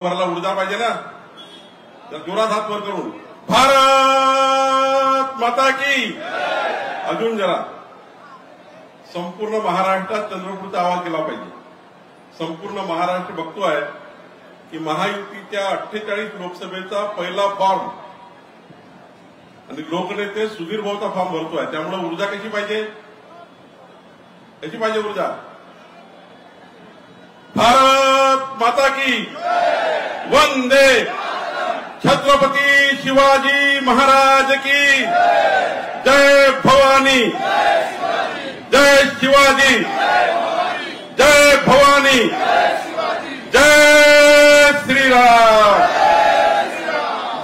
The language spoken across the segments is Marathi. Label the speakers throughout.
Speaker 1: वरला ऊर्जा पाहिजे ना, तर जोरात हात वर करून भारत माता की अजून जरा संपूर्ण महाराष्ट्रात चंद्रपूरचा आवाज केला पाहिजे. संपूर्ण महाराष्ट्र बघतोय की महायुतीच्या 48 लोकसभेचा पहिला फॉर्म आणि लोकनेते सुधीर भाऊचा फॉर्म भरतोय. त्यामुळे ऊर्जा कशी पाहिजे, कशी पाहिजे ऊर्जा. भारत माता की वंदे छत्रपती शिवाजी महाराज की जय भवानी, जय शिवाजी, जय भवानी, जय श्रीराम,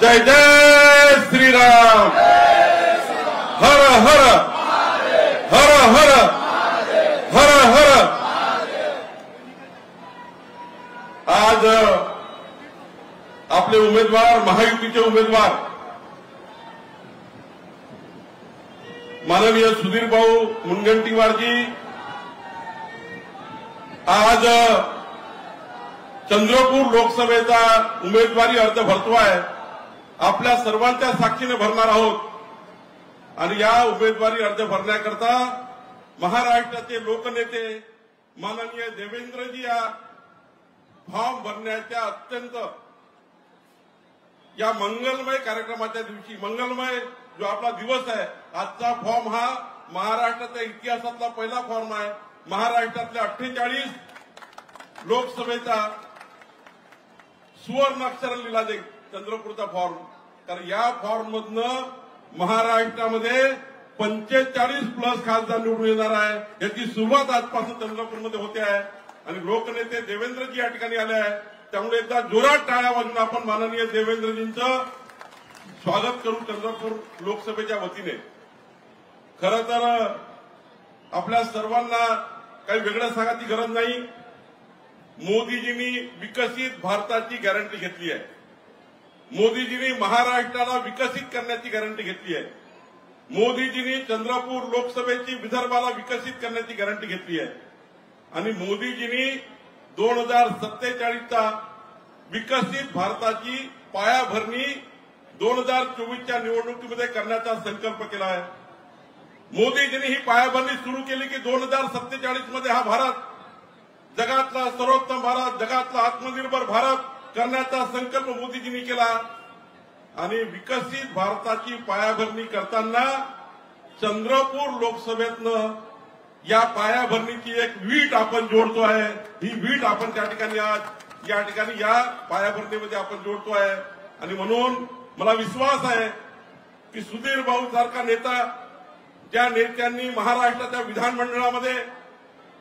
Speaker 1: जय जय श्रीराम, हर हर हर हर हर हर. आज आपले उमेदवार, महायुतीचे उमेदवार माननीय सुधीर भाऊ मुनगंटीवारजी आज चंद्रपूर लोकसभेचा उमेदवारी अर्ज भरतोय. आपल्या सर्वांच्या साक्षीने भरणार आहोत आणि या उमेदवारी अर्ज भरण्याकरता महाराष्ट्राचे लोकनेते माननीय देवेंद्रजी या फॉर्म भरण्याच्या अत्यंत या मंगलमय कार्यक्रमाच्या दिवशी, मंगलमय जो आपला दिवस आहे आजचा फॉर्म हा महाराष्ट्राच्या इतिहासातला पहिला फॉर्म आहे. महाराष्ट्रातल्या 48 लोकसभेचा सुवर्ण अक्षराने लिहिला जाईल चंद्रपूरचा फॉर्म. तर या फॉर्म मधनं महाराष्ट्रामध्ये 45+ खासदार निवडून येणार आहे. याची सुरुवात आजपासून चंद्रपूरमध्ये होते आहे आणि लोकनेते देवेंद्रजी या ठिकाणी आले आहे. त्यामुळे एकदा जोरात टाळ्या वाजून आपण माननीय देवेंद्रजींचं स्वागत करू चंद्रपूर लोकसभेच्या वतीने. खरं तर आपल्या सर्वांना काही वेगळं सांगायची गरज नाही. मोदीजींनी विकसित भारताची गॅरंटी घेतली आहे. मोदीजींनी महाराष्ट्राला विकसित करण्याची गॅरंटी घेतली आहे. मोदीजींनी चंद्रपूर लोकसभेची विदर्भाला विकसित करण्याची गॅरंटी घेतली आहे आणि मोदीजींनी 2047चा विकसित भारताची पायाभरणी 2024च्या निवडणुकीमध्ये करण्याचा संकल्प केला आहे. मोदीजींनी ही पायाभरणी सुरू केली की 2047 मध्ये हा भारत जगातला सर्वोत्तम भारत, जगातला आत्मनिर्भर भारत करण्याचा संकल्प मोदीजींनी केला आणि विकसित भारताची पायाभरणी करताना चंद्रपूर लोकसभेतनं या पायाभरणीची एक वीट आपण जोडतो आहे. ही वीट आपण त्या ठिकाणी आज या ठिकाणी या पायाभरणीमध्ये आपण जोडतो आहे आणि म्हणून मला विश्वास आहे की सुधीर भाऊ सारखा नेता, ज्या नेत्यांनी महाराष्ट्राच्या विधानमंडळामध्ये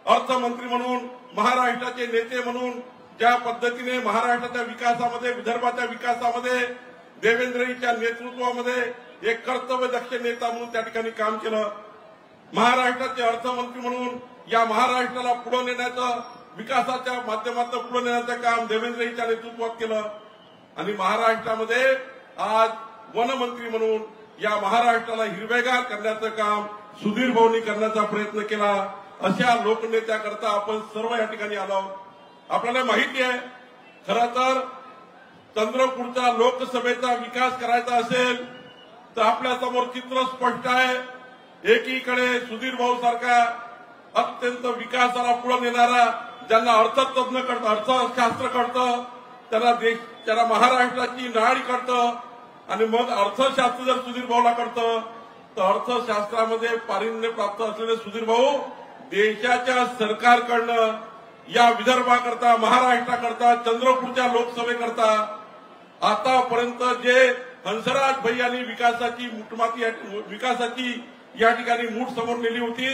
Speaker 1: अर्थमंत्री म्हणून, महाराष्ट्राचे नेते म्हणून ज्या पद्धतीने महाराष्ट्राच्या विकासामध्ये, विदर्भाच्या विकासामध्ये देवेंद्रजींच्या नेतृत्वामध्ये एक कर्तव्यदक्ष नेता म्हणून त्या ठिकाणी काम केलं. महाराष्ट्राचे अर्थमंत्री म्हणून या महाराष्ट्राला पुढे नेण्याचं, विकासाच्या माध्यमातून पुढे नेण्याचं काम देवेंद्रजींच्या नेतृत्वात केलं आणि महाराष्ट्रामध्ये आज वनमंत्री म्हणून या महाराष्ट्राला हिरवेगार करण्याचं काम सुधीर भाऊंनी करण्याचा प्रयत्न केला. अशा लोकनेत्याकरता आपण सर्व या ठिकाणी आलो. आपल्याला माहिती आहे खरं तर चंद्रपूरच्या लोकसभेचा विकास करायचा असेल तर आपल्यासमोर चित्र स्पष्ट आहे. एकीकडे सुधीर भाऊ सारखा अत्यंत विकासाला पुढे नेणारा, ज्यांना अर्थतज्ञ कळतं, अर्थशास्त्र कळतं, त्यांना महाराष्ट्राची नाडी कळतं आणि मग अर्थशास्त्र जर सुधीर भाऊला कळतं तर अर्थशास्त्रामध्ये पारिण्य प्राप्त असलेले सुधीर भाऊ देशाच्या सरकारकडनं या विदर्भाकरता, महाराष्ट्राकरता, चंद्रपूरच्या लोकसभेकरता आतापर्यंत जे हंसराज भैयांनी विकासाची या ठिकाणी मूठ समोर नेली होती,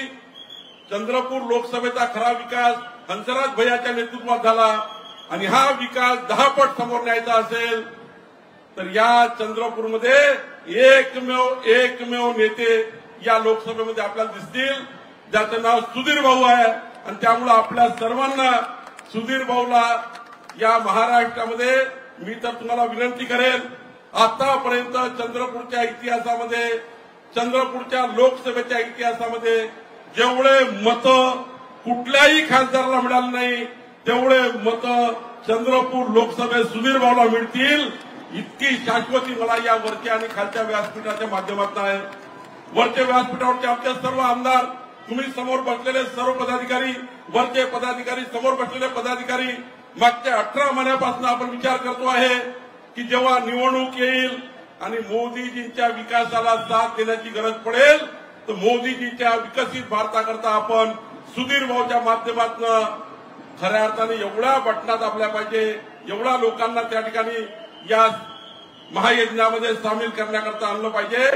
Speaker 1: चंद्रपूर लोकसभेचा खरा विकास हंसराज भैयाच्या नेतृत्वात झाला आणि हा विकास 10 पट समोर न्यायचा असेल तर या चंद्रपूरमध्ये एकमेव नेते या लोकसभेमध्ये आपल्याला दिसतील ज्याचं नाव सुधीर भाऊ आहे आणि त्यामुळे आपल्या सर्वांना सुधीर भाऊला या महाराष्ट्रामध्ये मी तर तुम्हाला विनंती करेन, आतापर्यंत चंद्रपूरच्या इतिहासामध्ये, चंद्रपूरच्या लोकसभेच्या इतिहासामध्ये जेवढे मतं कुठल्याही खासदाराला मिळाले नाही तेवढे मतं चंद्रपूर लोकसभेत सुधीर भाऊला मिळतील इतकी शाश्वती मला या वरच्या आणि खालच्या व्यासपीठाच्या माध्यमातून आहे। वरच्या व्यासपीठावरचे आमचे सर्व आमदार, तुम्ही समोर बसलेले सर्व पदाधिकारी, वरचे पदाधिकारी, समोर बसलेले पदाधिकारी, मागच्या 18 महिन्यापासून आपण विचार करतो आहे की जेव्हा निवडणूक येईल आणि मोदीजींच्या विकासाला साथ देण्याची गरज पडेल तर मोदीजींच्या विकसित भारताकरता आपण सुधीर भाऊच्या माध्यमातून खऱ्या अर्थाने एवढ्या बटनात आपल्या पाहिजे, एवढ्या लोकांना त्या ठिकाणी या महायज्ञामध्ये सामील करण्याकरता आणलं पाहिजे,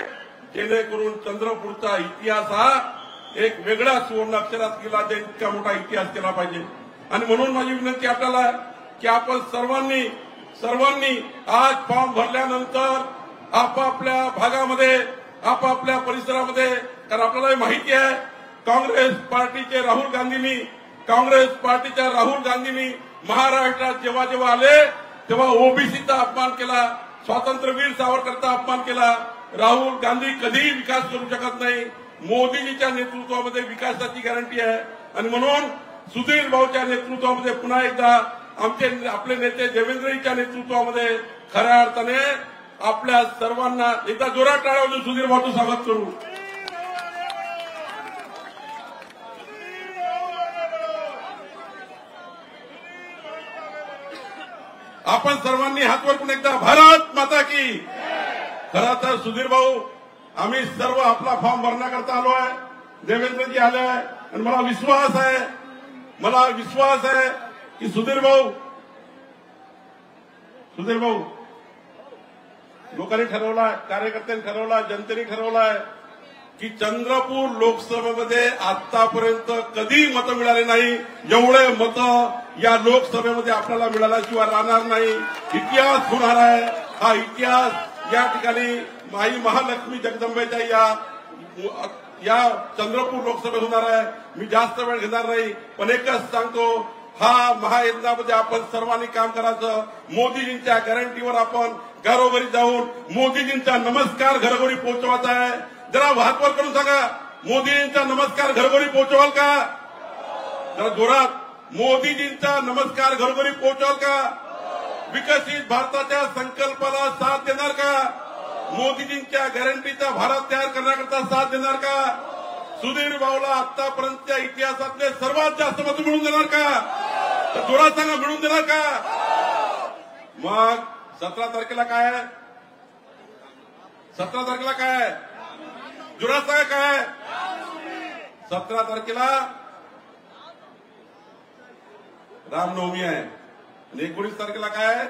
Speaker 1: जेणेकरून चंद्रपूरचा इतिहास हा एक वेगळ्या सुवर्ण अक्षरात केला जाईल, इतका मोठा इतिहास केला पाहिजे। आणि म्हणून माझी विनंती आपल्याला की आपण सर्वांनी आज फॉर्म भरल्यानंतर आपापल्या भागामध्ये, आपापल्या परिसरामध्ये, कारण आपल्याला माहिती आहे काँग्रेस पार्टीच्या राहुल गांधींनी महाराष्ट्रात जेव्हा जेव्हा आले तेव्हा ओबीसीचा अपमान केला, स्वातंत्र्यवीर सावरकरचा अपमान केला। राहुल गांधी कधीही विकास करू शकत नाही, मोदीजीच्या नेतृत्वामध्ये विकासाची गॅरंटी आहे। आणि म्हणून सुधीर भाऊच्या नेतृत्वामध्ये पुन्हा एकदा आपले नेते देवेंद्रजीच्या नेतृत्वामध्ये खऱ्या अर्थाने आपल्या सर्वांना एकदा जोरात टाळ्या वाजवून सुधीर भाऊचं स्वागत करू। आपण सर्वांनी हात वर करून एकदा भारत माता की। खरं तर सुधीर भाऊ, आम्ही सर्व आपला फॉर्म भरण्याकरता आलो आहे, देवेंद्रजी आले आहे आणि मला विश्वास आहे की सुधीर भाऊ लोकांनी ठरवलं, कार्यकर्त्यांनी ठरवलं, जनतेने ठरवलं की चंद्रपूर लोकसभेमध्ये आतापर्यंत कधी मतं मिळाले नाही, एवढे मतं या लोकसभेमध्ये आपल्याला मिळाल्याशिवाय राहणार नाही। इतिहास होणार आहे, हा इतिहास या ठिकाणी माई महालक्ष्मी जगदंबेच्या या चंद्रपूर लोकसभेत होणार आहे। मी जास्त वेळ घेणार नाही, पण एकच सांगतो, हा महायज्ञामध्ये आपण सर्वांनी काम करायचं। मोदीजींच्या गॅरंटीवर आपण घरोघरी जाऊन मोदीजींचा नमस्कार घरोघरी पोहोचवायचा आहे। जरा हातवर करून सांगा, मोदीजींचा नमस्कार घरोघरी पोहोचवाल का? जरा जोरात, मोदीजींचा नमस्कार घरोघरी पोहोचवाल का? विकसित भारताच्या संकल्पाला साथ देणार का? मोदीजींच्या गॅरंटीचा भारत तयार करण्याकरता साथ देणार का? सुधीर भाऊला आतापर्यंतच्या इतिहासातले सर्वात जास्त मतं मिळून देणार का? तर जोरात सांगा, मिळून देणार का? मग 17 तारखेला काय आहे? 17 तारखेला काय आहे? जोरात सांगा काय आहे? 17 तारखेला रामनवमी आहे आणि 19 तारखेला काय आहे?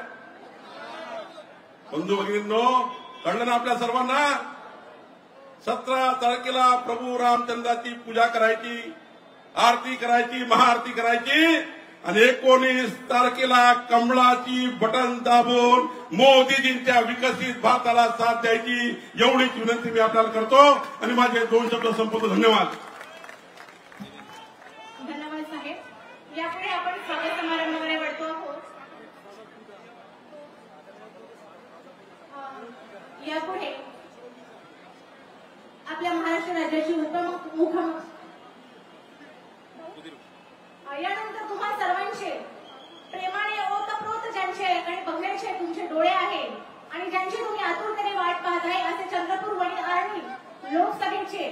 Speaker 1: बंधू भगिनींनो, कळलं ना आपल्या सर्वांना? 17 तारखेला प्रभू रामचंद्राची पूजा करायची, आरती करायची, महाआरती करायची आणि 19 तारखेला कमळाची बटन दाबून मोदीजींच्या विकसित भारताला साथ द्यायची, एवढीच विनंती मी आपल्याला करतो आणि माझे 2 शब्द संपवतो। धन्यवाद।
Speaker 2: धन्यवाद साहेब। यापुढे आपण स्वागत समारंभाकडे वळतो आहोत। यापुढे आपल्या महाराष्ट्र राज्याची उपमुख्यमंत्री, यानंतर तुम्हा सर्वांचे प्रेमाने ओतप्रोत ज्यांचे आणि बघण्याचे तुमचे डोळे आहे आणि ज्यांची तुम्ही आतुरतेने वाट पाहत आहे असे चंद्रपूर वणी आणि लोकसभेचे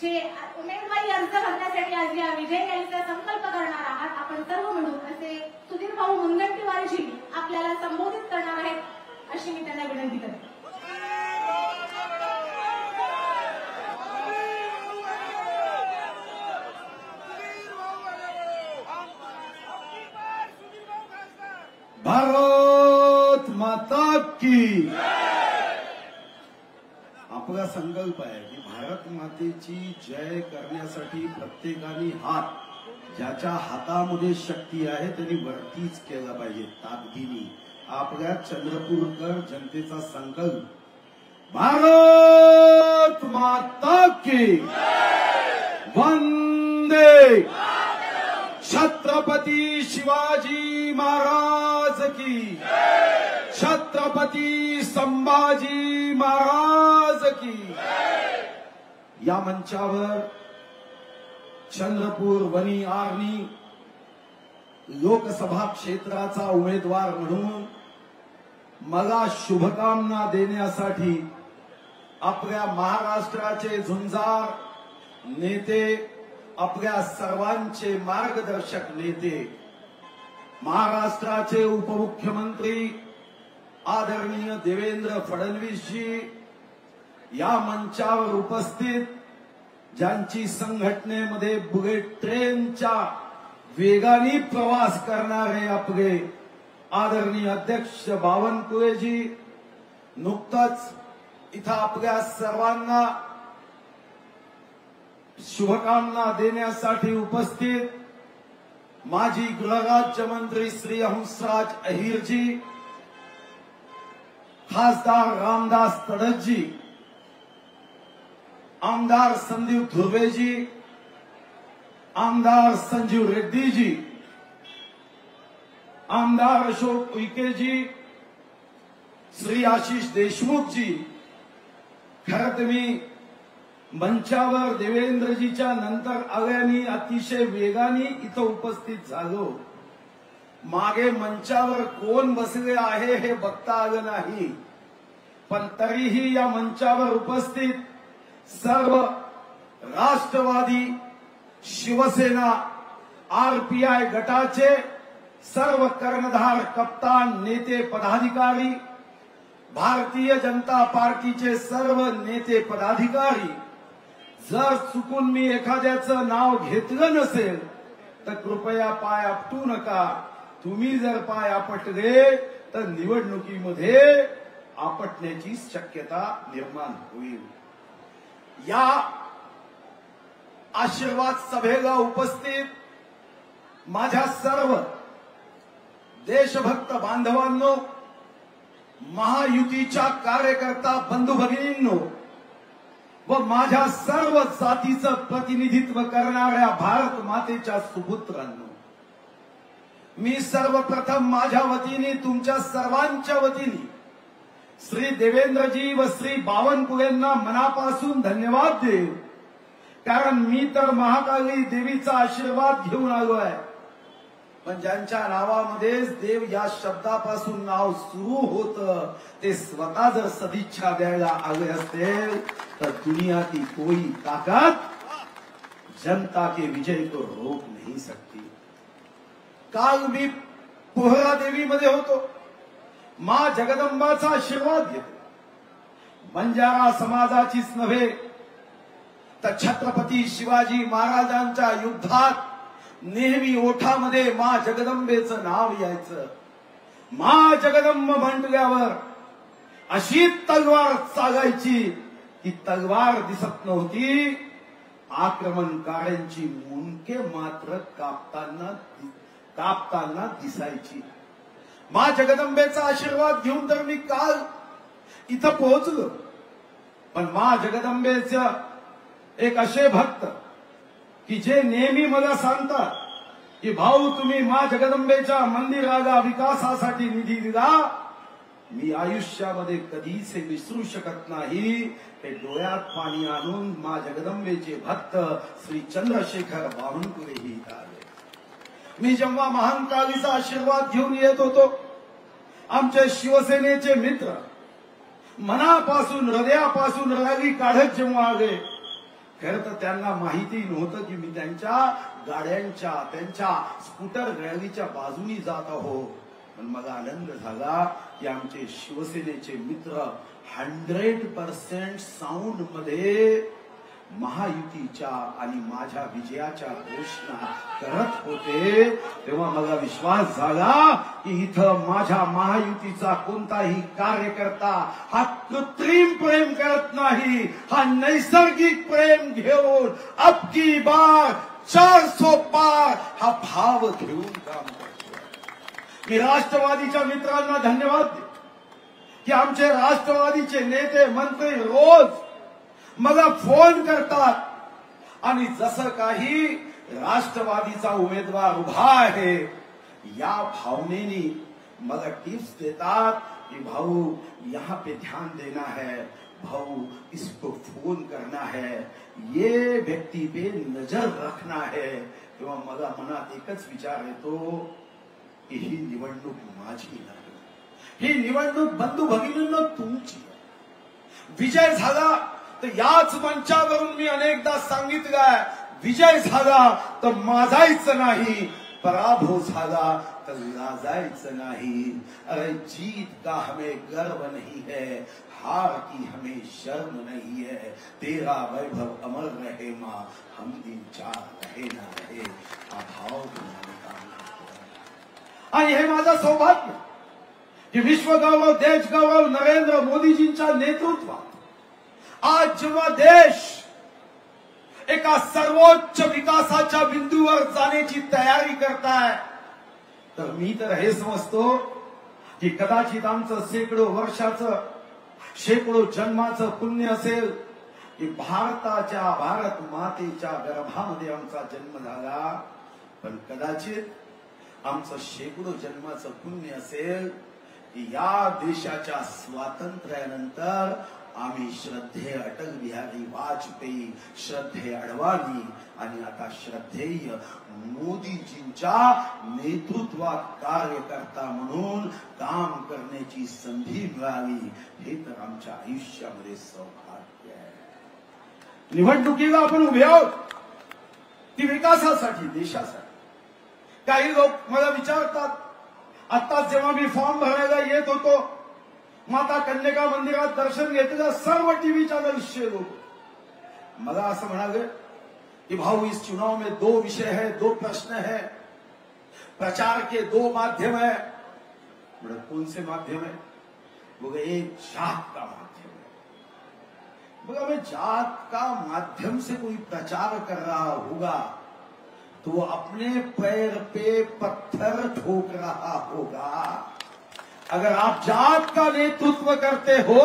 Speaker 2: जे उमेदवारी अर्ज भरण्यासाठी आज या विजय रॅलीचा संकल्प करणार आहात, आपण सर्व मिळून असे सुधीर भाऊ मुनगंटीवारजी आपल्याला संबोधित करणार आहेत, अशी मी त्यांना विनंती करते।
Speaker 3: भारत माता की। आपला संकल्प आहे की भारत मातेची जय करण्यासाठी प्रत्येकाने हात, ज्याच्या हातामध्ये शक्ती आहे त्यांनी वरतीच केला पाहिजे ताकदीने। आपल्या चंद्रपूरकर जनतेचा संकल्प, भारत माता की वंदे छत्रपती शिवाजी महाराज की, छत्रपती संभाजी महाराज की। या मंचावर चंद्रपूर वणी आर्णी लोकसभा क्षेत्राचा उमेदवार म्हणून मला शुभकामना देण्यासाठी आपल्या महाराष्ट्राचे झुंजार नेते, आपल्या सर्वांचे मार्गदर्शक नेते, महाराष्ट्राचे उपमुख्यमंत्री आदरणीय देवेंद्र फडणवीसजी या मंचावर उपस्थित, ज्यांची संघटनेमध्ये बुलेट ट्रेनच्या वेगाने प्रवास करणारे आपले आदरणीय अध्यक्ष बावनकुळेजी, नुकतंच इथं आपल्या सर्वांना शुभकामना देण्यासाठी उपस्थित माजी गृहराज्यमंत्री श्री हंसराज अहिरजी, खासदार रामदास तडसजी, आमदार संदीप धुर्वेजी, आमदार संजीव रेड्डीजी, आमदार अशोक उईकेजी, श्री आशिष देशमुखजी, खरं तर मी मंचावर देवेंद्रजीच्या नंतर आल्याने अतिशय वेगाने इथं उपस्थित झालो. मागे मंचावर कोण बसले आहे हे बघता आलं नाही, पण तरीही या मंचावर उपस्थित सर्व राष्ट्रवादी, शिवसेना, आरपीआय गटाचे सर्व कर्णधार, कप्तान, नेते, पदाधिकारी, भारतीय जनता पार्टीचे सर्व नेते पदाधिकारी, जर चुकून मी एखाद्याचं नाव घेतलं नसेल तर कृपया पाय आपटू नका. तुम्ही जर पाय आपटले तर निवडणुकीमध्ये आपटण्याची शक्यता निर्माण होईल. या आशीर्वाद सभेला उपस्थित माझ्या सर्व देशभक्त बांधवांनो, महायुतीच्या कार्यकर्ता बंधू भगिनींनो व माझ्या सर्व जातीचं प्रतिनिधित्व करणाऱ्या भारत मातेच्या सुपुत्रांनो, मी सर्वप्रथम माझ्या वतीने, तुमच्या सर्वांच्या वतीने श्री देवेंद्रजी व श्री बावनकुळेंना मनापासून धन्यवाद देऊ. कारण मी तर महाकाली देवीचा आशीर्वाद घेऊन आलो आहे, पण ज्यांच्या नावामध्येच देव या शब्दापासून नाव सुरू होतं ते स्वतः जर सदिच्छा द्यायला आले असतील तर दुनिया की कोई ताकत जनता के विजय को रोक नहीं सकती. काल मी पोहरा देवीमध्ये होतो, मां जगदंबाचा आशीर्वाद घेतो. बंजारा समाजाचीच नव्हे तर छत्रपती शिवाजी महाराजांच्या युद्धात नेहमी ओठामध्ये मां जगदंबेचं नाव यायचं. मां जगदंब म्हटल्यावर अशी तलवार चालायची की तलवार दिसत नव्हती, आक्रमणकारांची मुंडके मात्र कापताना दिसायची. मां जगदंबेचा आशीर्वाद घेऊन तर मी काल इथं पोहोचलो, पण मां जगदंबेचं एक असे भक्त की जे नेहमी मला सांगतात की भाऊ तुम्ही मां जगदंबेच्या मंदिराला विकासासाठी निधी दिला, मी आयुष्यामध्ये कधीच हे विसरू शकत नाही. ते डोळ्यात पाणी आणून मां जगदंबेचे भक्त श्री चंद्रशेखर बावनकुळेही आले. मी जेव्हा महाकालीचा आशीर्वाद घेऊन येत होतो, आमचे शिवसेनेचे मित्र मनापासून, हृदयापासून रॅली काढत जेव्हा आले, खरं तर त्यांना माहिती नव्हतं की मी त्यांच्या गाड्यांच्या, त्यांच्या स्कूटर रॅलीच्या बाजूनी जात आहो. पण मला आनंद झाला की आमचे शिवसेनेचे मित्र 100% साऊंड मध्ये महायुतीच्या आणि माझ्या विजयाच्या घोषणा करत होते. तेव्हा मला विश्वास झाला की इथं माझ्या महायुतीचा कोणताही कार्यकर्ता हा कृत्रिम प्रेम करत नाही, हा नैसर्गिक प्रेम घेऊन अब की बार 400 पार हा भाव घेऊन काम करतो. मी राष्ट्रवादीच्या मित्रांना धन्यवाद देतो की आमचे राष्ट्रवादीचे नेते, मंत्री रोज मला फोन करतात आणि जसं काही राष्ट्रवादीचा उमेदवार उभा आहे या भावनेने मला टिप्स देतात कि भाऊ यहाँ पे ध्यान देना है, भाऊ इसको फोन करना है, ये व्यक्ति पे नजर रखना है. तेव्हा मला मनात एकच विचार येतो की ही निवडणूक माझी नाही, ही निवडणूक बंधू भगिनींनो तुमची. विजय झाला तर याच मंचावरून मी अनेकदा सांगितलंय, विजय झाला तर माझायचं नाही, पराभव झाला तर लाजायचं नाही. अरे जीत का हमें गर्व नहीं है, हार की हमें शर्म नहीं है. तेरा वैभव अमर रहे मां, हम दिन चार रहे ना रहे, हा भाव तुम्हाला काम करतो. आणि हे माझं सौभाग्य की विश्वगौरव देशगौरव नरेंद्र मोदीजींच्या नेतृत्वात आज जेव्हा देश एका सर्वोच्च विकासाच्या बिंदूवर जाण्याची तयारी करताय, तर मी तर हे समजतो की कदाचित आमचं शेकडो वर्षाचं शेकडो जन्माचं पुण्य असेल की भारत मातेच्या गर्भामध्ये आमचा जन्म झाला. पण कदाचित आमचं शेकडो जन्माचं पुण्य असेल की या देशाच्या स्वातंत्र्यानंतर आम्ही श्रद्धेय अटल बिहारी वाजपेयी, श्रद्धेय अडवाणी आणि आता श्रद्धेय मोदीजींच्या नेतृत्वात कार्यकर्ता म्हणून काम करण्याची संधी मिळाली. हे तर आमच्या आयुष्यामध्ये सौभाग्य आहे. निवडणुकीला आपण उभे आहोत ती विकासासाठी, देशासाठी. काही लोक मला विचारतात, आताच जेव्हा मी फॉर्म भरायला येत होतो माता कन्यका मंदिरात दर्शन घेतलं, सर्व टीवी चैनल शेयर होते. मला असं म्हणाले कि भाऊ इस चुनाव में दो विषय है, दो प्रश्न है, प्रचार के दो माध्यम है. बोले कौन से माध्यम है? बोले एक जात का माध्यम है. बोला मैं जात का माध्यम से कोई प्रचार कर रहा होगा तो वो अपने पैर पे पत्थर ठोक रहा होगा. अगर आप जात का नेतृत्व करते हो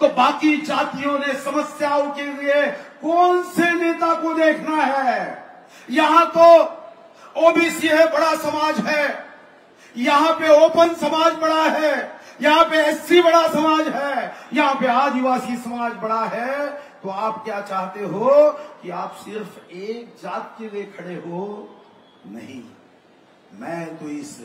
Speaker 3: तो बाकी जातियों ने समस्याओं के लिए कौन से नेता को देखना है? यहां तो ओबीसी है, बड़ा समाज है, यहां पे ओपन समाज बड़ा है, यहां पे एससी बड़ा समाज है, यहां पे आदिवासी समाज बड़ा है. तो आप क्या चाहते हो कि आप सिर्फ एक जात के लिए खड़े हो? नहीं, मैं तो इस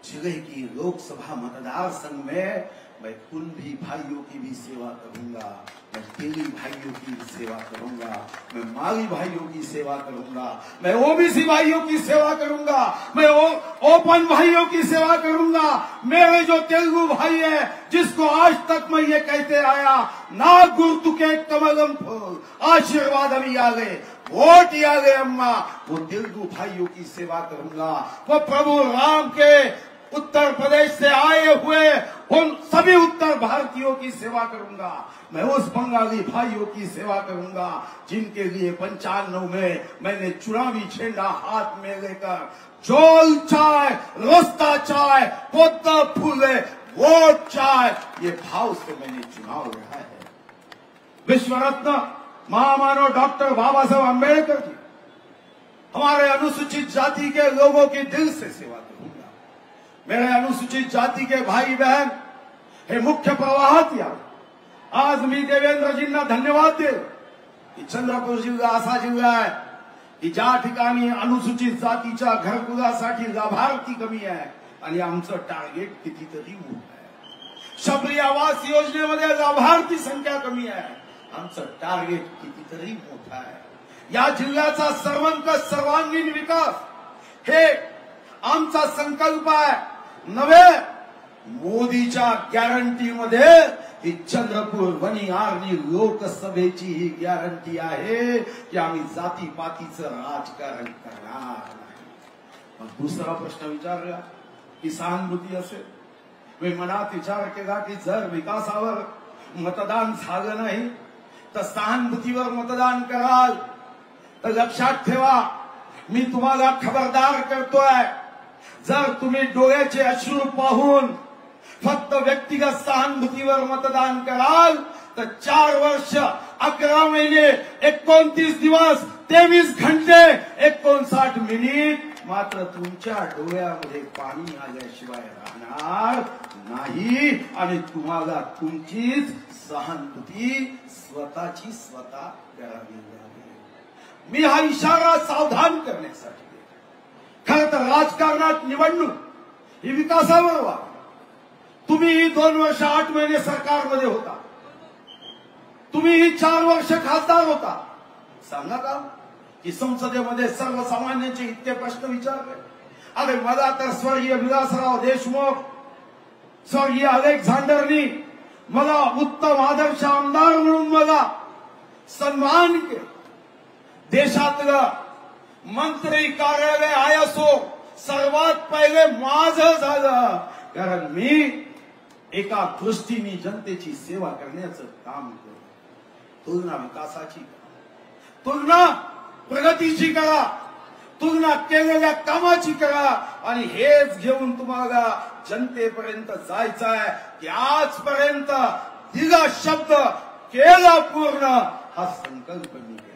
Speaker 3: जिले की लोकसभा मतदार संघ में मैं कुंभी भाइयों की भी सेवा करूंगा, मैं तेली भाइयों की सेवा करूंगा, मैं माली भाइयों की सेवा करूंगा, मैं ओबीसी भाइयों की सेवा करूंगा, मैं ओपन भाइयों की सेवा करूंगा. मेरे जो तेलुगु भाई है जिसको आज तक मैं ये कहते आया, ना गुर्तुके कमलम फूल आशीर्वाद अभी आ गए, वोट आ गए अम्मा, वो तेलुगु भाइयों की सेवा करूंगा. वो प्रभु राम के उत्तर प्रदेश से आए हुए उन सभी उत्तर भारतीयों की सेवा करूंगा. मैं उस बंगाली भाइयों की सेवा करूंगा जिनके लिए 95 में मैंने चुनावी झंडा हाथ में लेकर जोल चाय, रोस्ता चाय, पोता फूले, वोट चाय, ये भाव से मैंने चुनाव लड़ा है. विश्व रत्न महामानव डॉक्टर बाबा साहब अम्बेडकर जी हमारे अनुसूचित जाति के लोगों की दिल से सेवा करूंगा. मेरे अनुसूचित जाति के भाई बहन हे मुख्य प्रवाहात या. आज मी देवेंद्रजींना धन्यवाद देव की चंद्रपूर जिल्हा असा जिल्हा आहे की ज्या ठिकाणी अनुसूचित जातीच्या घरकुलासाठी लाभार्थी कमी आहे आणि आमचं टार्गेट कितीतरी मोठं आहे. शबरी आवास योजनेमध्ये लाभार्थी संख्या कमी आहे, आमचं टार्गेट कितीतरी मोठं आहे. या जिल्ह्याचा सर्वंकष सर्वांगीण विकास हे आमचा संकल्प आहे. नव्हे मोदीच्या गॅरंटीमध्ये ही चंद्रपूर वनी आर्णी लोकसभेची ही गॅरंटी आहे की आम्ही जातीपातीचं राजकारण करणार नाही. मग दुसरा प्रश्न विचारला की सहानुभूती असेल. मी मनात विचार केला की जर विकासावर मतदान झालं नाही तर सहानुभूतीवर मतदान कराल तर लक्षात ठेवा, मी तुम्हाला खबरदार करतोय, जर तुम्ही डोळ्याचे अश्रू पाहून फक्त व्यक्तिगत सहानुभूतीवर मतदान कराल तर 4 वर्ष 11 महिने 29 दिवस 23 घंटे 59 मिनिट मात्र तुमच्या डोळ्यामध्ये पाणी आल्याशिवाय राहणार नाही आणि तुम्हाला तुमचीच सहानुभूती स्वतःची स्वतः करावी लागेल. मी हा इशारा सावधान करण्यासाठी खरं तर राजकारणात निवडणूक ही विकासावर व्हा. तुम्ही 2 वर्ष 8 महिने सरकारमध्ये होता, तुम्ही 4 वर्ष खासदार होता. सांगा का की संसदेमध्ये सर्वसामान्यांचे इतके प्रश्न विचारले? अरे मला तर स्वर्गीय विलासराव देशमुख, स्वर्गीय अलेक्झांडरनी मला उत्तम आदर्श आमदार म्हणून मला सन्मान केला. देशातलं मंत्री कार्यालय आयएसओ सर्वात पहिले माझं झालं, कारण मी एका दृष्टीने जनतेची सेवा करण्याचं काम करतो. तुलना विकासाची करा, तुलना प्रगतीची करा, तुलना केलेल्या कामाची करा आणि हेच घेऊन तुम्हाला जनतेपर्यंत जायचं आहे की आजपर्यंत दिला शब्द केला पूर्ण, हा संकल्प मी केला.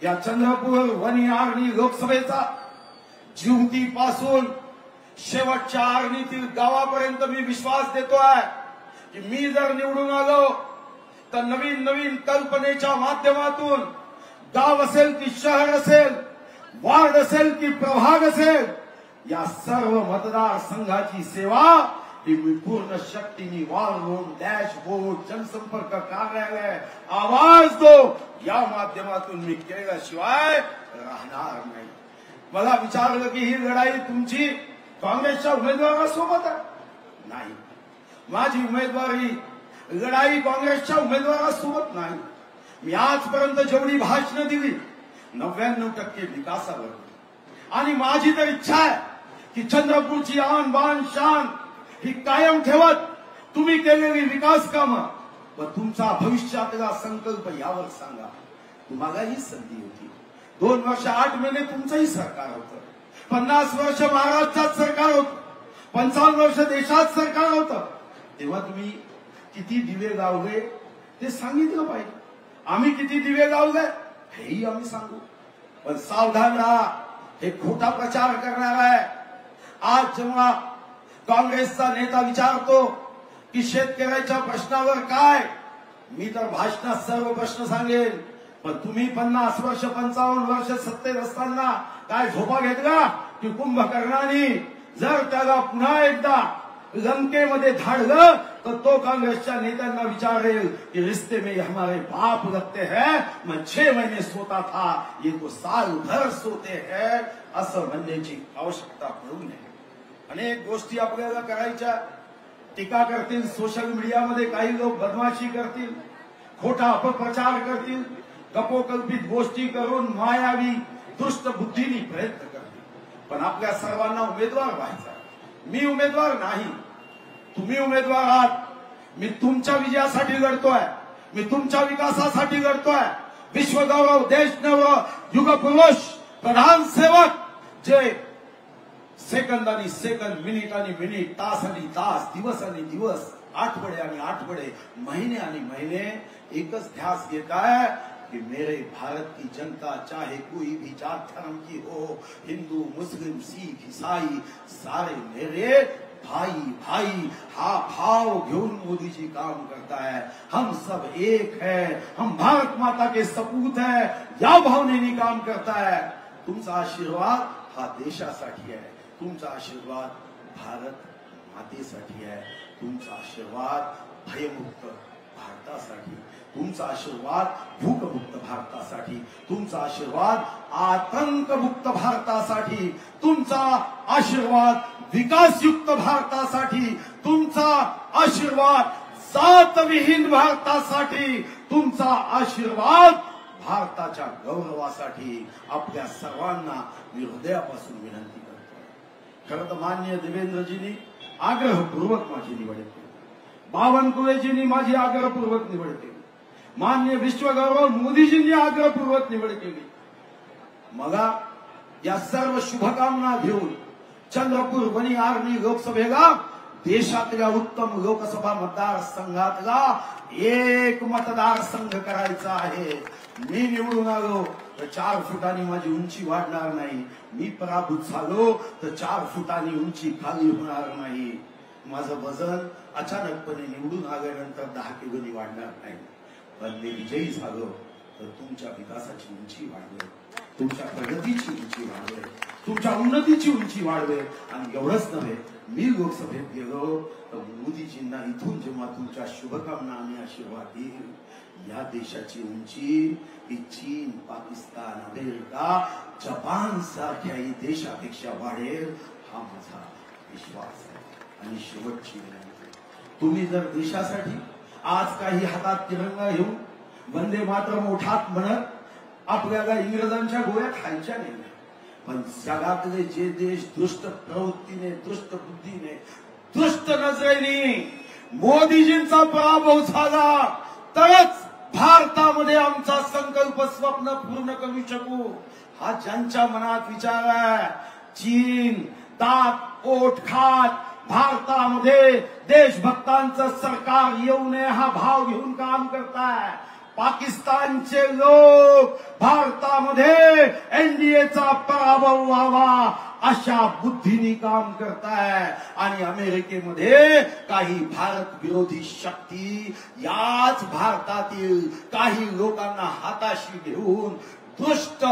Speaker 3: या चंद्रपूर वणी आर्णी लोकसभेचा जिवतीपासून शेवटच्या आर्णीतील गावापर्यंत मी विश्वास देतोय की मी जर निवडून आलो तर नवीन नवीन कल्पनेच्या माध्यमातून गाव असेल की शहर असेल, वार्ड असेल की प्रभाग असेल, या सर्व मतदारसंघाची सेवा ही मी पूर्ण शक्तीने वॉल रूम, डॅशबोर्ड, जनसंपर्क कार्यालय, आवाज दो या माध्यमातून मी केल्याशिवाय राहणार नाही. मला विचारलं की ही लढाई तुमची काँग्रेसच्या उमेदवारासोबत आहे? नाही, माझी उमेदवारी लढाई काँग्रेसच्या उमेदवारासोबत नाही. मी आजपर्यंत जेवढी भाषणं दिली 99% विकासावर, आणि माझी तर इच्छा आहे की चंद्रपूरची आन बान शान ही कायम ठेवत तुम्ही केलेली विकास कामं व तुमचा भविष्यातला संकल्प यावर सांगा. तुम्हाला ही संधी होती. 2 वर्ष 8 महिने तुमचंही सरकार होतं, 50 वर्ष महाराष्ट्रात सरकार होतं, 55 वर्ष देशात सरकार होतं. तेव्हा तुम्ही किती दिवे लावले ते सांगितलं पाहिजे. आम्ही किती दिवे लावले हेही आम्ही सांगू. पण सावधान राहा, हे खोटा प्रचार करणार आहे. आज जेव्हा काँग्रेसचा नेता विचारतो की शेतकऱ्याच्या प्रश्नावर काय, मी तर भाषणात सर्व प्रश्न सांगेन, पण तुम्ही 50 वर्ष 55 वर्ष सत्तेत असताना काय झोपा घेतला की कुंभकर्णाने जर त्याला पुन्हा एकदा लंकेमध्ये धाडलं तर तो काँग्रेसच्या नेत्यांना विचारेल की रिश्ते में हमारे बाप लगते हैं, मैं 6 महीने सोता था, ये तो साल भर सोते हैं, असं म्हणण्याची आवश्यकता पडू नये. अनेक गोष्टी आपल्याला करायच्या. टीका करतील, सोशल मीडियामध्ये काही लोक बदमाशी करतील, खोटा अपप्रचार करतील, कपोकल्पित गोष्टी करून मायावी दुष्ट बुद्धीने प्रयत्न करतील. पण आपल्या सर्वांना उमेदवार व्हायचा. मी उमेदवार नाही, तुम्ही उमेदवार आहात. मी तुमच्या विजयासाठी लढतोय, मी तुमच्या विकासासाठी लढतोय. विश्वगौरव, देशगौरव, युगपुरुष, प्रधान सेवक जे सेकंदानी सेकंद, मिनिटानी मिनिट, तासानी तास, दिवसानी दिवस, आठवडे आणि आठवडे, महीने आणि महीने एकच ध्यास घेत आहे कि मेरे भारत की जनता चाहे कोई भी जात धर्म की हो, हिंदू मुस्लिम सिख ईसाई, सारे मेरे भाई भाई, हा भाव घेऊन मोदी जी काम करता है. हम सब एक है, हम भारत माता के सपूत है, या भावनेने काम करता है. तुमचा आशीर्वाद हा देशासाठी आहे, तुमचा आशीर्वाद भारत मातेसाठी आहे, तुमचा आशीर्वाद भयमुक्त भारतासाठी, तुमचा आशीर्वाद भूकमुक्त भारतासाठी, तुमचा आशीर्वाद आतंकमुक्त भारतासाठी, तुमचा आशीर्वाद विकासयुक्त भारतासाठी, तुमचा आशीर्वाद जातविहीन भारतासाठी, तुमचा आशीर्वाद भारताच्या गौरवासाठी. आपल्या सर्वांना मी हृदयापासून विनंती करतो. खरं तर माननीय देवेंद्रजींनी आग्रहपूर्वक माझी निवड केली, बावनकुळेजींनी माझी आग्रहपूर्वक निवड केली, माननीय विश्वगौरव मोदीजींनी आग्रहपूर्वक निवड केली. मला या सर्व शुभकामना घेऊन चंद्रपूर वणी आर्णी लोकसभेला देशातल्या उत्तम लोकसभा मतदारसंघातला एक मतदारसंघ करायचा आहे. मी निवडून आलो तर 4 फुटांनी माझी उंची वाढणार नाही, मी पराभूत झालो तर 4 फुटांनी उंची खाली होणार नाही. माझं वजन अचानकपणे निवडून आल्यानंतर 10 किलोनी वाढणार नाही, पण मी विजयी झालो तर तुमच्या विकासाची उंची वाढली, तुमच्या प्रगतीची उंची वाढवेल, तुमच्या उन्नतीची उंची वाढवेल. आणि एवढंच नव्हे, मी लोकसभेत गेलो तर मोदीजींना इथून जेव्हा तुमच्या शुभकामना आणि आशीर्वाद देईल, या देशाची उंची ही चीन, पाकिस्तान, अमेरिका, जपान सारख्याही देशापेक्षा वाढेल, हा माझा विश्वास आहे. आणि शेवटची विनंती, तुम्ही जर देशासाठी आज काही हातात तिरंगा घेऊन वंदे मातरम मोठात म्हणत आपल्याला इंग्रजांच्या गोळ्या खायच्या नाही, पण जगातले जे देश दुष्ट प्रवृत्तीने, दुष्ट बुद्धीने, दुष्ट नजरेने मोदीजींचा पराभव झाला तरच भारतामध्ये आमचा संकल्प स्वप्न पूर्ण करू शकू. हा ज्यांच्या मनात विचार आहे, चीन दात ओठ खात भारतामध्ये देशभक्तांचं सरकार येऊ नये हा भाव घेऊन काम करताय. पाकिस्तानचे लोक भारतामध्ये एनडीएचा पराभव व्हावा अशा बुद्धीने काम करताय. आणि अमेरिकेमध्ये काही भारत विरोधी शक्ती याच भारतातील काही लोकांना हाताशी घेऊन दुष्ट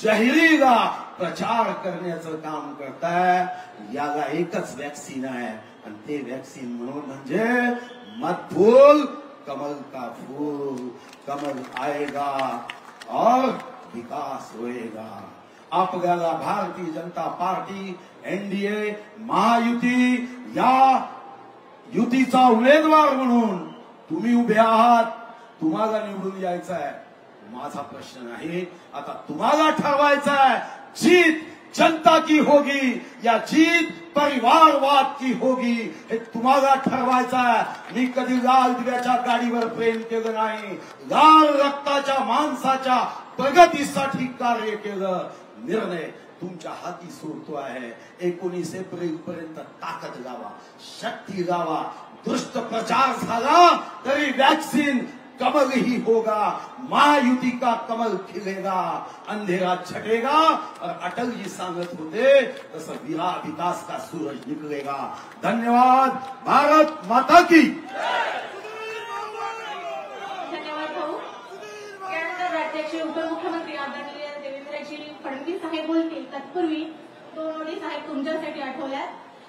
Speaker 3: जाहिरीला प्रचार करण्याचं काम करताय. याला एकच वॅक्सिन आहे आणि ते वॅक्सिन म्हणजे मत भूल कमल का फूल, कमल आएगा और विकास होएगा. आपल्याला भारतीय जनता पार्टी, एनडीए, महायुती या युतीचा उमेदवार म्हणून तुम्ही उभे आहात. तुम्हाला निवडून यायचं आहे. माझा प्रश्न आहे, आता तुम्हाला ठरवायचा आहे, जीत जनता की होगी या जीत परिवारवाद की होगी, हे तुम्हाला ठरवायचं आहे. मी कधी लाल दिव्याच्या गाडीवर प्रेम केलं नाही, लाल रक्ताच्या माणसाच्या प्रगतीसाठी कार्य केलं. निर्णय तुमच्या हाती सोडतो आहे. 19 एप्रिल पर्यंत ताकद लावा, शक्ती लावा. दुष्ट प्रचार झाला तरी वॅक्सिन कमल ही होगा, महायुति का कमल खिलेगा, अंधेरा छटेगा और अटल जी सांगत होते तसं विकास का सूरज निकलेगा. धन्यवाद. भारत माता की.
Speaker 2: धन्यवाद भाऊ. यानंतर राज्याचे उपमुख्यमंत्री आदरणीय देवेंद्रजी फडणवीस साहेब बोलतील. तत्पूर्वी 2 ओळी साहेब तुमच्यासाठी आठवल्यात.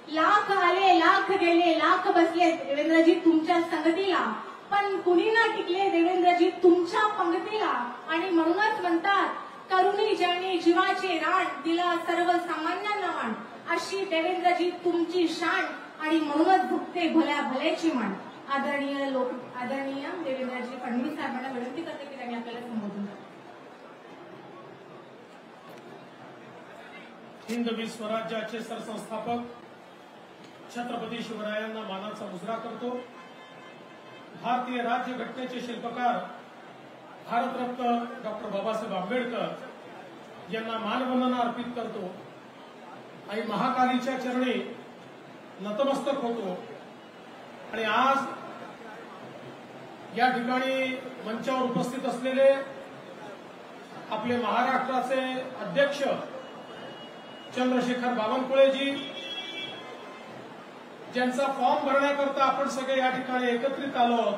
Speaker 2: लाख आले, लाख गेले, लाख बसले देवेंद्रजी तुमच्या संगतीला, पण कुणी ना टिकले देवेंद्रजी तुमच्या पंगतीला. आणि म्हणूनच म्हणतात, करुणी ज्याने जीवाचे रान दिला सर्वसामान्यांना मान, अशी देवेंद्रजी तुमची शान. आणि म्हणूनच भुकते भल्या भल्याची मान. आदरणीय देवेंद्रजी फडणवीस साहेबांना विनंती करते की त्यांनी आपल्याला संबोधन करावं.
Speaker 4: हिंदवी स्वराज्याचे सरसंस्थापक छत्रपती शिवरायांना मानाचा मुजरा करतो. भारतीय राज्य घटनेचे शिल्पकार भारतरत्न डॉक्टर बाबासाहेब आंबेडकर यांना मानवंदना अर्पित करतो. आणि महाकालीच्या चरणी नतमस्तक होतो. आणि आज या ठिकाणी मंचावर उपस्थित असलेले आपले महाराष्ट्राचे अध्यक्ष चंद्रशेखर बावनकुळेजी, ज्यांचा फॉर्म भरण्याकरता आपण सगळे या ठिकाणी एकत्रित आलो.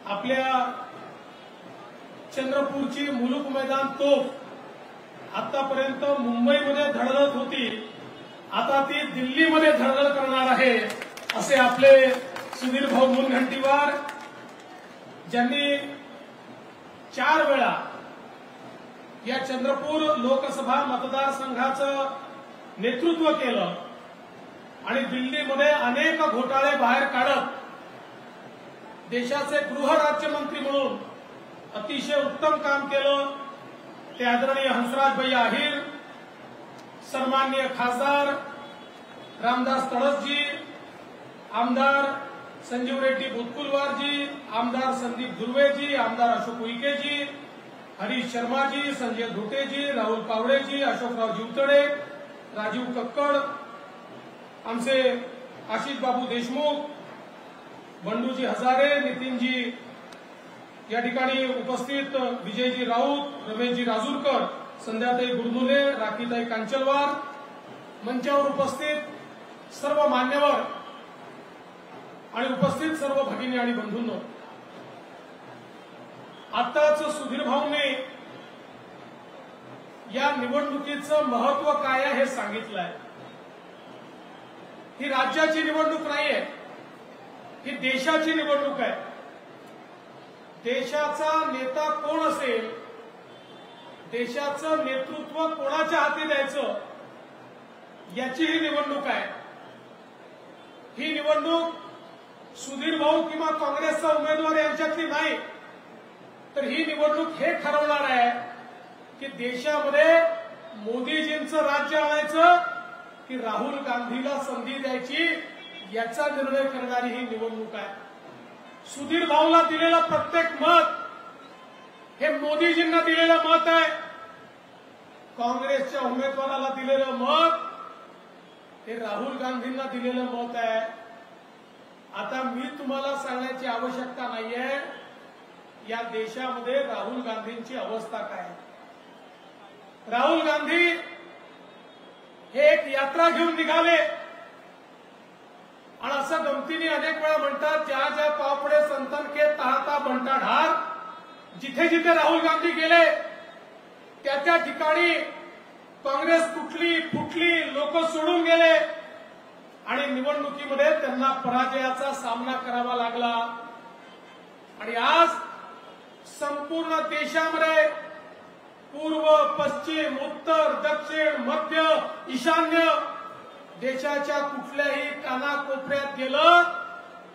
Speaker 4: आपल्या चंद्रपूरची मुलुक मैदान तोफ आतापर्यंत मुंबईमध्ये धडधडत होती, आता ती दिल्लीमध्ये धडधड करणार आहे, असे आपले सुधीर भाऊ मुनगंटीवार, ज्यांनी 4 वेळा या चंद्रपूर लोकसभा मतदारसंघाचं नेतृत्व केलं आणि दिल्लीमध्ये अनेक घोटाळे बाहेर काढत देशाचे गृहराज्यमंत्री म्हणून अतिशय उत्तम काम केलं. ते आदरणीय हंसराजभाई आहिर, सन्माननीय खासदार रामदास तडसजी, आमदार संजीव रेड्डी बुतकुलवारजी, आमदार संदीप धुर्वेजी, आमदार अशोक उईकेजी, हरीश शर्माजी, संजय धोटेजी, राहुल पावडेजी, अशोकराव जीवतडे, राजीव कक्कड, आमचे आशिष बाबू देशमुख, बंडूजी हजारे, नितीनजी या ठिकाणी उपस्थित, विजयजी राऊत, रमेशजी राजूरकर, संध्याताई गुरनुले, राखीताई कांचलवार, मंचावर उपस्थित सर्व मान्यवर आणि उपस्थित सर्व भगिनी आणि बंधूंनो, आताच सुधीर भाऊंनी या निवडणुकीचं महत्व काय आहे हे सांगितलं आहे. ही राज्याची निवडणूक नाहीये, ही देशाची निवडणूक आहे. देशाचा नेता कोण असेल, देशाचं नेतृत्व कोणाच्या हाती द्यायचं, याची ही निवडणूक आहे. ही निवडणूक सुधीर भाऊ किंवा काँग्रेसचा उमेदवार यांच्यातली नाही, तर ही निवडणूक हे ठरवणार आहे की देशामध्ये मोदीजींचं राज्य आणायचं की राहुल गांधीला संधी द्यायची, याचा निर्णय करणारी ही निवडणूक आहे. सुधीर भाऊला दिलेलं प्रत्येक मत हे मोदीजींना दिलेलं मत आहे. काँग्रेसच्या उमेदवाराला दिलेलं मत हे राहुल गांधींना दिलेलं मत आहे. आता मी तुम्हाला सांगण्याची आवश्यकता नाहीये या देशामध्ये राहुल गांधींची अवस्था काय. राहुल गांधी हे एक यात्रा घेऊन निघाले आणि असं गमतीने अनेक वेळा म्हणतात, ज्या ज्या पापडे संतन के ताहता बनता ढार. जिथे जिथे राहुल गांधी गेले त्या त्या ठिकाणी काँग्रेस तुटली फुटली, लोक सोडून गेले आणि निवडणुकीमध्ये त्यांना पराजयाचा सामना करावा लागला. आणि आज संपूर्ण देशामध्ये पूर्व पश्चिम उत्तर दक्षिण मध्य ईशान्य देशाच्या कुठल्याही कानाकोपऱ्यात गेलं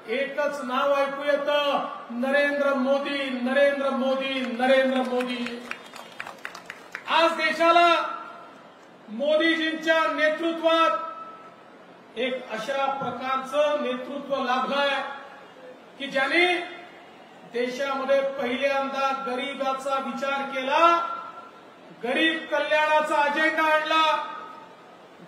Speaker 4: एकच नाव ऐकू येतं, नरेंद्र मोदी, नरेंद्र मोदी, नरेंद्र मोदी. आज देशाला मोदीजींच्या नेतृत्वात एक अशा प्रकारचं नेतृत्व लाभलंय की ज्यांनी देशामध्ये पहिल्यांदा गरिबाचा विचार केला, गरीब कल्याणाचा अजेंडा आणला,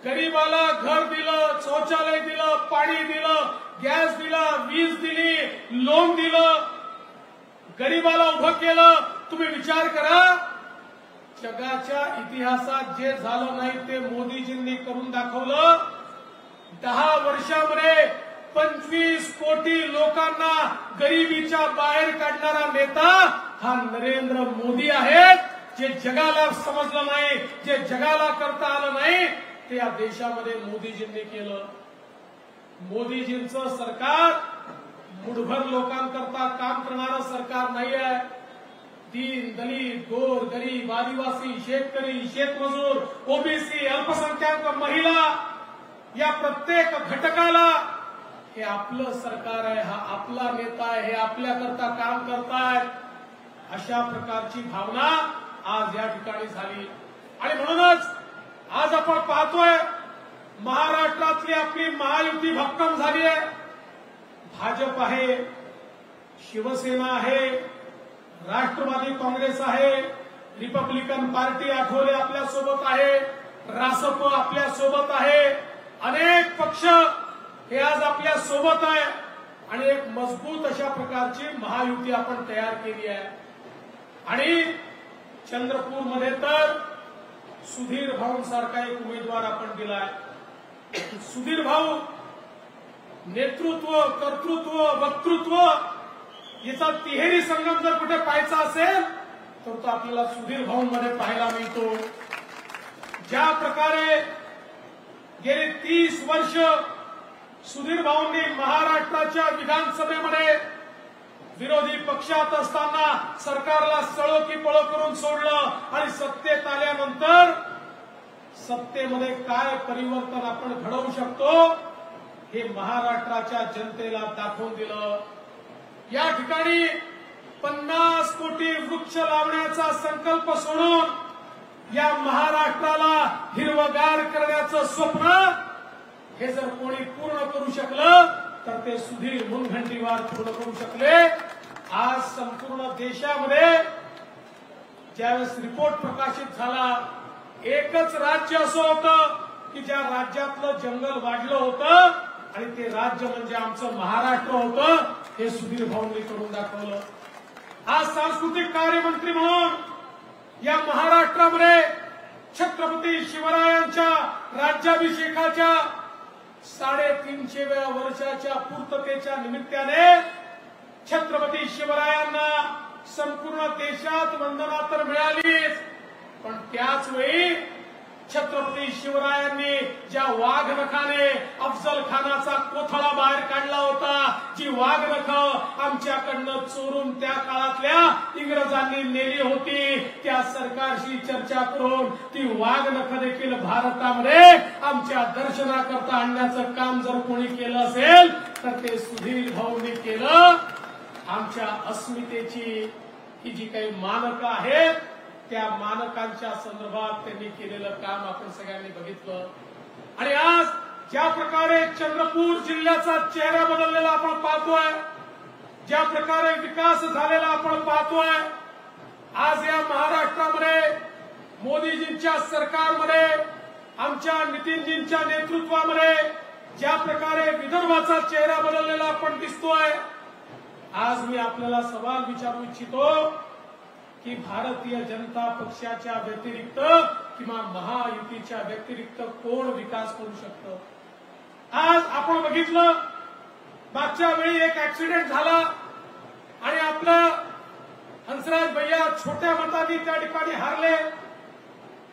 Speaker 4: गरीबाला घर दिलं, शौचालय दिलं, पाणी दिलं, गॅस दिला, वीज दिली, लोन दिलं, गरीबाला उभं केलं. तुम्ही विचार करा, जगाच्या इतिहासात जे झालं नाही ते मोदीजींनी करून दाखवलं. 10 वर्षामध्ये 25 कोटी लोकांना गरिबीच्या बाहेर काढणारा नेता हा नरेंद्र मोदी आहेत. जे जगाला समजलं नाही, जे जगाला करता आलं नाही, ते या देशामध्ये मोदीजींनी केलं. मोदीजींचं सरकार मुठभर लोकांकरता काम करणारं सरकार नाही आहे. दीन दलित गोर गरीब आदिवासी शेतकरी शेतमजूर ओबीसी अल्पसंख्याक महिला या प्रत्येक घटकाला हे आपलं सरकार आहे, हा आपला नेता आहे, हे आपल्याकरता काम करतायत, अशा प्रकारची भावना आज या ठिकाणी झाली. आणि म्हणूनच आज आपण पाहतोय महाराष्ट्रातली आपली महायुती भक्कम झाली आहे. भाजप आहे, शिवसेना आहे, राष्ट्रवादी काँग्रेस आहे, रिपब्लिकन पार्टी आठवले आपल्या सोबत आहे, रासप आपल्या सोबत आहे, अनेक पक्ष हे आज आपल्या सोबत आहे आणि एक मजबूत अशा प्रकारची महायुती आपण तयार केली आहे. आणि चंद्रपूरमध्ये तर सुधीर भाऊंसारखा एक उमेदवार आपण दिलाय. सुधीर भाऊ नेतृत्व कर्तृत्व वक्तृत्व याचा तिहेरी संगम जर कुठे पाहायचा असेल तर तो आपल्याला सुधीर भाऊंमध्ये पाहायला मिळतो. ज्या प्रकारे गेली 30 वर्ष सुधीर भाऊंनी महाराष्ट्राच्या विधानसभेमध्ये विरोधी पक्षात असताना सरकारला सळो की पळो करून सोडलं आणि सत्तेत आल्यानंतर सत्तेमध्ये काय परिवर्तन आपण घडवू शकतो हे महाराष्ट्राच्या जनतेला दाखवून दिलं. या ठिकाणी 50 कोटी वृक्ष लावण्याचा संकल्प सोडून या महाराष्ट्राला हिरवगार करण्याचं स्वप्न हे जर कोणी पूर्ण करू शकलं तर ते सुधीर मुनगंटीवार पूर्ण करू शकले. आज संपूर्ण देशामध्ये ज्यावेळेस रिपोर्ट प्रकाशित झाला, एकच राज्य असं होतं की ज्या राज्यातलं जंगल वाढलं होतं आणि ते राज्य म्हणजे आमचं महाराष्ट्र होतं. हे सुधीर भाऊंनी करून दाखवलं. आज सांस्कृतिक कार्यमंत्री म्हणून या महाराष्ट्रामध्ये छत्रपती शिवरायांच्या राज्याभिषेकाच्या 350व्या वर्षाच्या पूर्ततेच्या निमित्ताने छत्रपती शिवरायांना संपूर्ण देशात वंदना तर मिळालीच, पण त्याच वेळी छत्रपती शिवरायांनी ज्या वाघनखाने अफजल खानाचा कोथळा बाहेर काढला होता, जी वाघनख आमच्याकडनं चोरून त्या काळातल्या इंग्रजांनी नेली होती, त्या सरकारशी चर्चा करून ती वाघनख देखील भारतामध्ये आमच्या दर्शनाकरता आणण्याचं काम जर कोणी केलं असेल तर ते सुधीर भाऊंनी केलं. आमच्या अस्मितेची ही जी काही मानकं आहेत त्या मानकांच्या संदर्भात त्यांनी केलेलं काम आपण सगळ्यांनी बघितलं. आणि आज ज्या प्रकारे चंद्रपूर जिल्ह्याचा चेहरा बदललेला आपण पाहतोय, ज्या प्रकारे विकास झालेला आपण पाहतोय, आज या महाराष्ट्रामध्ये मोदीजींच्या सरकारमध्ये आमच्या नितीनजींच्या नेतृत्वामध्ये ज्या प्रकारे विदर्भाचा चेहरा बदललेला आपण दिसतोय, आज मी आपल्याला सवाल विचारू इच्छितो की भारतीय जनता पक्षाच्या व्यतिरिक्त किंवा महायुतीच्या व्यतिरिक्त कोण विकास करू शकतं? आज आपण बघितलं मागच्या वेळी एक ऍक्सिडेंट झाला आणि आपलं हंसराज भैया छोट्या मतांनी त्या ठिकाणी हारले.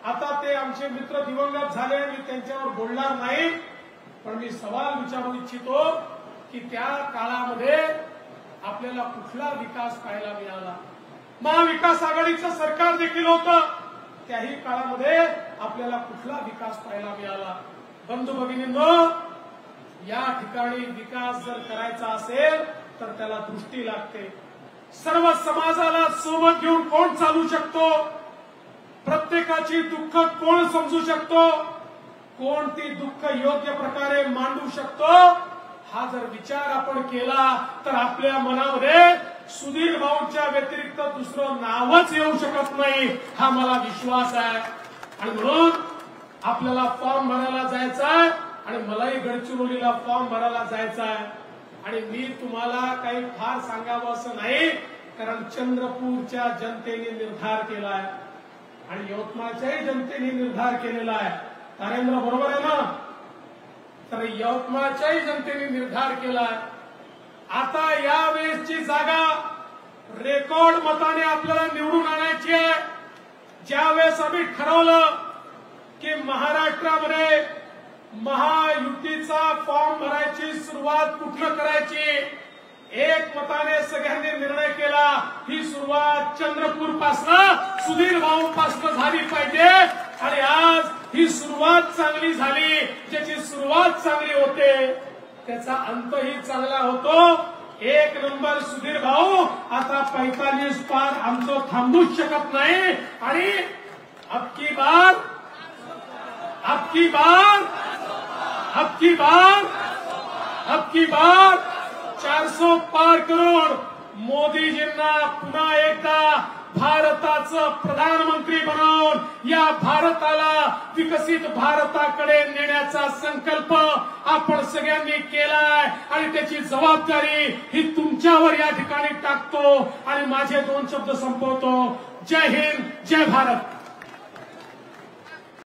Speaker 4: आता ते आमचे मित्र दिवंगत झाले, मी त्यांच्यावर बोलणार नाही, पण मी सवाल विचारू इच्छितो की त्या काळामध्ये आपल्याला कुठला विकास पाहायला मिळाला? महाविकास आघाडीचं सरकार देखील होतं, त्याही काळामध्ये आपल्याला कुठला विकास पाहायला मिळाला? बंधू भगिनींनो, या ठिकाणी विकास जर करायचा असेल तर त्याला दृष्टी लागते. सर्व समाजाला सोबत घेऊन कोण चालू शकतो? प्रत्येकाची दुःख कोण समजू शकतो? कोण ती दुःख योग्य प्रकारे मांडू शकतो? हा जर विचार आपण केला तर आपल्या मनामध्ये सुधीर भाऊंच्या व्यतिरिक्त दुसरं नावच येऊ शकत नाही, हा मला विश्वास आहे. आणि म्हणून आपल्याला फॉर्म भरायला जायचा आहे आणि मलाही गडचिरोलीला फॉर्म भरायला जायचा आहे. आणि मी तुम्हाला काही फार सांगावं असं नाही, कारण चंद्रपूरच्या जनतेने निर्धार केलाय आणि यवतमाळच्याही जनतेने निर्धार केलेला आहे. तारेंद्र बरोबर आहे ना? तर यवतमाळच्याही जनतेने निर्धार केलाय. आता यावेळेसची जागा रेकॉर्ड मताने आपल्याला निवडून आणायची आहे. ज्यावेळेस आम्ही ठरवलं की महाराष्ट्रामध्ये महायुतीचा फॉर्म भरायची सुरुवात कुठनं करायची, एक मताने सगळ्यांनी निर्णय केला ही सुरुवात चंद्रपूर पासून सुधीर भाऊ पासून झाली पाहिजे. आणि आज ही सुरुवात चांगली झाली. ज्याची सुरुवात चांगली होते त्याचा अंतही चांगला होतो. एक नंबर सुधीर भाऊ. आता 45 पार आमचं थांबूच शकत नाही. आणि अबकी बार 400 पार करून मोदीजींना पुन्हा एकदा भारताचं प्रधानमंत्री बनवून या भारताला विकसित भारताकडे नेण्याचा संकल्प आपण सगळ्यांनी केलाय. आणि त्याची जबाबदारी ही तुमच्यावर या ठिकाणी टाकतो आणि माझे 2 शब्द संपवतो. जय हिंद, जय भारत.